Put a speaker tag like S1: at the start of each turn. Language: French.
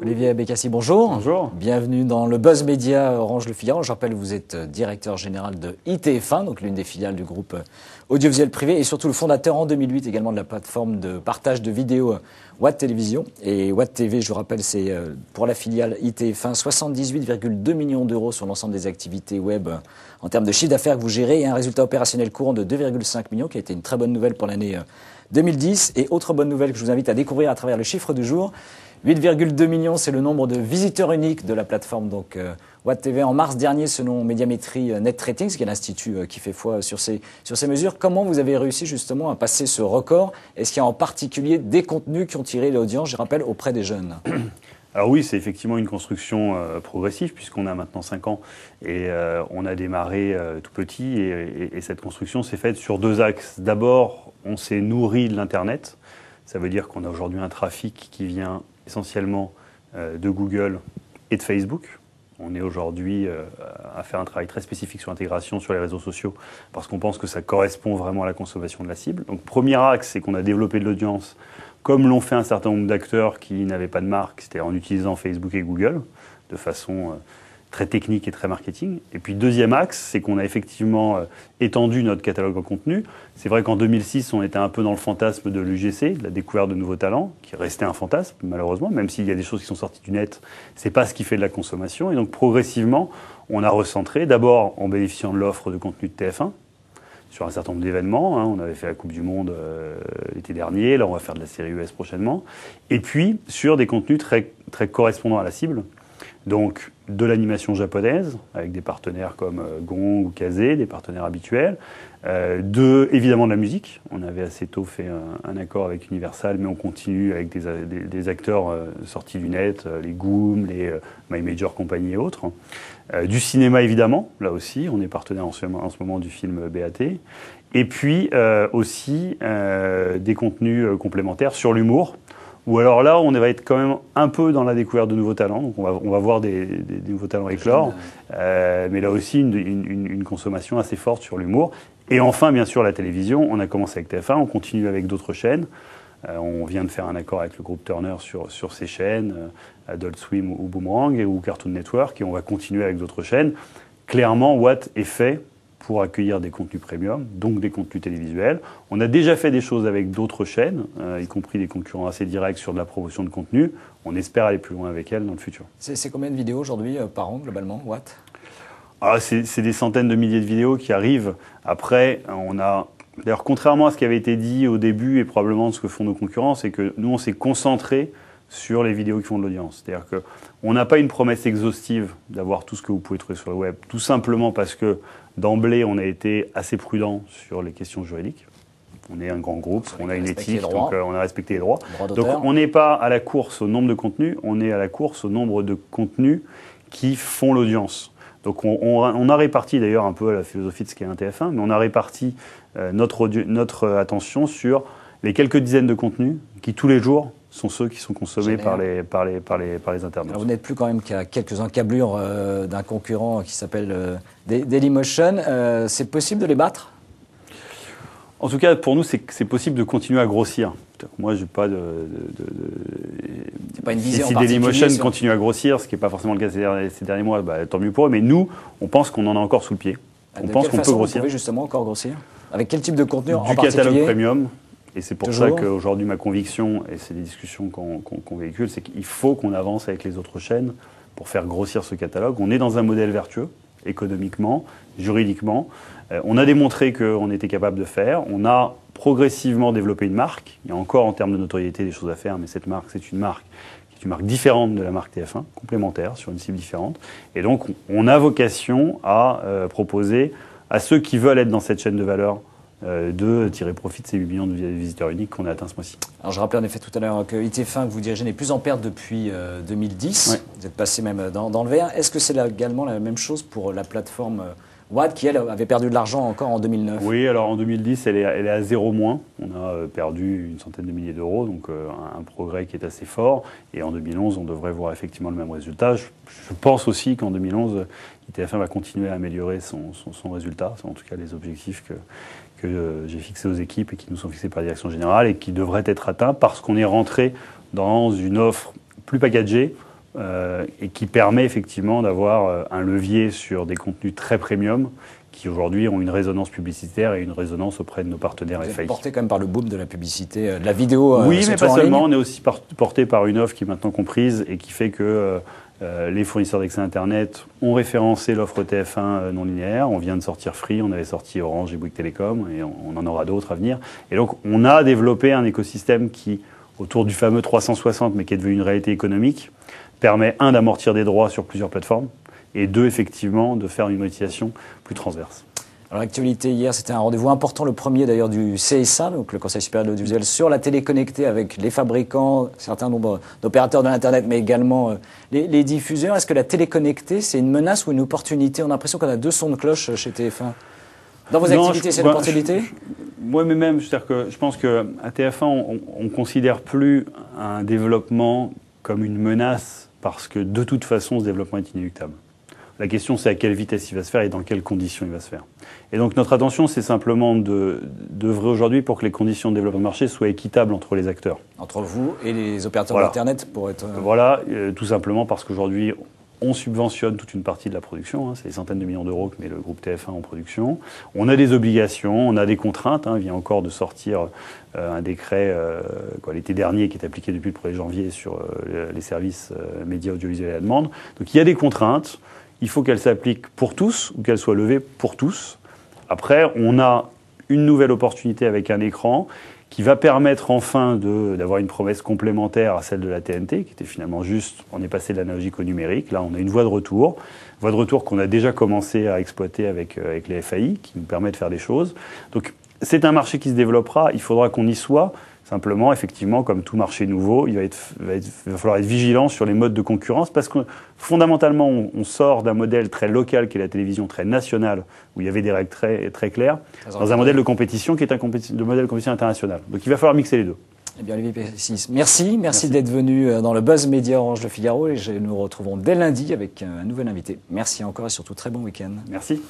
S1: Olivier Bécassi, bonjour.
S2: Bonjour.
S1: Bienvenue dans le Buzz Média Orange Le Figaro. Je rappelle, vous êtes directeur général de ITF1, donc l'une des filiales du groupe audiovisuel privé, et surtout le fondateur en 2008 également de la plateforme de partage de vidéos Watt Télévision. Et Watt TV, je vous rappelle, c'est pour la filiale ITF1 78,2 millions d'euros sur l'ensemble des activités web en termes de chiffre d'affaires que vous gérez et un résultat opérationnel courant de 2,5 millions qui a été une très bonne nouvelle pour l'année 2010. Et autre bonne nouvelle que je vous invite à découvrir à travers le chiffre du jour, 8,2 millions, c'est le nombre de visiteurs uniques de la plateforme donc Watt TV en mars dernier selon Médiamétrie Net Ratings, qui est l'institut qui fait foi sur ces mesures. Comment vous avez réussi justement à passer ce record? Est-ce qu'il y a en particulier des contenus qui ont tiré l'audience, je rappelle, auprès des jeunes?
S2: Alors oui, c'est effectivement une construction progressive puisqu'on a maintenant 5 ans et on a démarré tout petit et cette construction s'est faite sur 2 axes. D'abord, on s'est nourri de l'Internet. Ça veut dire qu'on a aujourd'hui un trafic qui vient essentiellement de Google et de Facebook. On est aujourd'hui à faire un travail très spécifique sur l'intégration sur les réseaux sociaux parce qu'on pense que ça correspond vraiment à la consommation de la cible. Donc premier axe, c'est qu'on a développé de l'audience comme l'ont fait un certain nombre d'acteurs qui n'avaient pas de marque, c'est-à-dire en utilisant Facebook et Google de façon très technique et très marketing. Et puis deuxième axe, c'est qu'on a effectivement étendu notre catalogue en contenu. C'est vrai qu'en 2006, on était un peu dans le fantasme de l'UGC, de la découverte de nouveaux talents, qui restait un fantasme malheureusement, même s'il y a des choses qui sont sorties du net, c'est pas ce qui fait de la consommation. Et donc progressivement, on a recentré, d'abord en bénéficiant de l'offre de contenu de TF1, sur un certain nombre d'événements. On avait fait la Coupe du Monde l'été dernier, là on va faire de la série US prochainement. Et puis sur des contenus très, très correspondants à la cible. Donc de l'animation japonaise, avec des partenaires comme Gong ou Kazé, des partenaires habituels. Évidemment de la musique. On avait assez tôt fait un accord avec Universal, mais on continue avec des acteurs sortis du net, les Goom, les My Major Company et autres. Du cinéma évidemment, là aussi, on est partenaire en ce moment du film BAT. Et puis aussi des contenus complémentaires sur l'humour. Ou alors là, on va être quand même un peu dans la découverte de nouveaux talents. Donc on va voir des nouveaux talents éclore. Mais là aussi, une consommation assez forte sur l'humour. Et enfin, bien sûr, la télévision. On a commencé avec TF1, on continue avec d'autres chaînes. On vient de faire un accord avec le groupe Turner sur ces chaînes, Adult Swim ou Boomerang ou Cartoon Network. Et on va continuer avec d'autres chaînes. Clairement, Watt est fait pour accueillir des contenus premium, donc des contenus télévisuels. On a déjà fait des choses avec d'autres chaînes, y compris des concurrents assez directs sur de la promotion de contenu. On espère aller plus loin avec elles dans le futur.
S1: C'est combien de vidéos aujourd'hui par an, globalement, Watt?
S2: C'est des centaines de milliers de vidéos qui arrivent. Après, on a... D'ailleurs, contrairement à ce qui avait été dit au début et probablement de ce que font nos concurrents, c'est que nous, on s'est concentré sur les vidéos qui font de l'audience. C'est-à-dire qu'on n'a pas une promesse exhaustive d'avoir tout ce que vous pouvez trouver sur le web, tout simplement parce que d'emblée, on a été assez prudent sur les questions juridiques. On est un grand groupe, on a une éthique, donc on a respecté les droits. Donc on n'est pas à la course au nombre de contenus, on est à la course au nombre de contenus qui font l'audience. Donc on a réparti d'ailleurs un peu la philosophie de ce qu'est un TF1, mais on a réparti notre attention sur les quelques dizaines de contenus qui tous les jours sont ceux qui sont consommés par les internautes.
S1: Alors vous n'êtes plus quand même qu'à quelques encablures d'un concurrent qui s'appelle Dailymotion. C'est possible de les battre?
S2: En tout cas, pour nous, c'est possible de continuer à grossir. Moi, je n'ai pas
S1: c'est pas une visée
S2: si Dailymotion continue à grossir, ce qui n'est pas forcément le cas ces derniers mois, tant mieux pour eux. Mais nous, on pense qu'on en a encore sous le pied. On pense qu'on peut grossir.
S1: Vous pouvez justement encore grossir? Avec quel type de contenu en
S2: particulier? Du catalogue premium. Et c'est pour ça qu'aujourd'hui, ma conviction, et c'est des discussions qu'on véhicule, c'est qu'il faut qu'on avance avec les autres chaînes pour faire grossir ce catalogue. On est dans un modèle vertueux, économiquement, juridiquement. On a démontré qu'on était capable de faire. On a progressivement développé une marque. Il y a encore, en termes de notoriété, des choses à faire, mais cette marque, c'est une marque qui est une marque différente de la marque TF1, complémentaire, sur une cible différente. Et donc, on a vocation à proposer à ceux qui veulent être dans cette chaîne de valeur de tirer profit de ces 8 millions de visiteurs uniques qu'on a atteints ce mois-ci.
S1: Alors je rappelais en effet tout à l'heure que ITF1 que vous dirigez n'est plus en perte depuis 2010. Ouais. Vous êtes passé même dans le vert. Est-ce que c'est également la même chose pour la plateforme Watt qui, elle, avait perdu de l'argent encore en 2009?
S2: Oui, alors en 2010, elle est à 0 moins. On a perdu une centaine de milliers d'euros, donc un progrès qui est assez fort. Et en 2011, on devrait voir effectivement le même résultat. Je pense aussi qu'en 2011, ITF1 va continuer à améliorer son résultat, en tout cas les objectifs que que j'ai fixés aux équipes et qui nous sont fixés par la direction générale et qui devraient être atteints parce qu'on est rentré dans une offre plus packagée et qui permet effectivement d'avoir un levier sur des contenus très premium qui aujourd'hui ont une résonance publicitaire et une résonance auprès de nos partenaires FAI.
S1: Vous êtes porté quand même par le boom de la publicité, de la vidéo.
S2: Oui, mais pas seulement. On est aussi porté par une offre qui est maintenant comprise et qui fait que les fournisseurs d'accès Internet ont référencé l'offre TF1 non linéaire. On vient de sortir Free, on avait sorti Orange et Bouygues Télécom et on en aura d'autres à venir. Et donc on a développé un écosystème qui, autour du fameux 360, mais qui est devenu une réalité économique, permet, un, d'amortir des droits sur plusieurs plateformes, et deux, effectivement, de faire une monétisation plus transverse.
S1: Alors l'actualité hier, c'était un rendez-vous important, le premier d'ailleurs du CSA, donc le Conseil supérieur de l'audiovisuel, sur la télé connectée avec les fabricants, certains nombres d'opérateurs de l'Internet, mais également les diffuseurs. Est-ce que la télé connectée, c'est une menace ou une opportunité? On a l'impression qu'on a deux sons de cloche chez TF1. Dans vos activités, c'est une opportunité?
S2: Moi, mais même, je pense qu'à TF1, on ne considère plus un développement comme une menace parce que de toute façon, ce développement est inéluctable. La question, c'est à quelle vitesse il va se faire et dans quelles conditions il va se faire. Et donc, notre attention, c'est simplement d'œuvrer aujourd'hui pour que les conditions de développement de marché soient équitables entre les acteurs.
S1: Entre vous et les opérateurs
S2: voilà.
S1: d'Internet pour être...
S2: Voilà, tout simplement parce qu'aujourd'hui, on subventionne toute une partie de la production. Hein, c'est des centaines de millions d'euros que met le groupe TF1 en production. On a des obligations, on a des contraintes. Hein, il vient encore de sortir un décret l'été dernier qui est appliqué depuis le 1er janvier sur les services médias audiovisuels à la demande. Donc il y a des contraintes. Il faut qu'elles s'appliquent pour tous ou qu'elles soient levées pour tous. Après, on a une nouvelle opportunité avec un écran qui va permettre enfin d'avoir une promesse complémentaire à celle de la TNT, qui était finalement juste, on est passé de l'analogique au numérique. Là, on a une voie de retour qu'on a déjà commencé à exploiter avec les FAI, qui nous permet de faire des choses. Donc, c'est un marché qui se développera, il faudra qu'on y soit. Simplement, effectivement, comme tout marché nouveau, il va falloir être vigilant sur les modes de concurrence parce que fondamentalement, on sort d'un modèle très local qui est la télévision, très nationale, où il y avait des règles très claires, dans un modèle de compétition qui est un modèle de compétition internationale. Donc il va falloir mixer les deux.
S1: Eh bien, Olivier Pessis, merci d'être venu dans le Buzz Média Orange Le Figaro et nous nous retrouvons dès lundi avec un nouvel invité. Merci encore et surtout très bon week-end.
S2: Merci.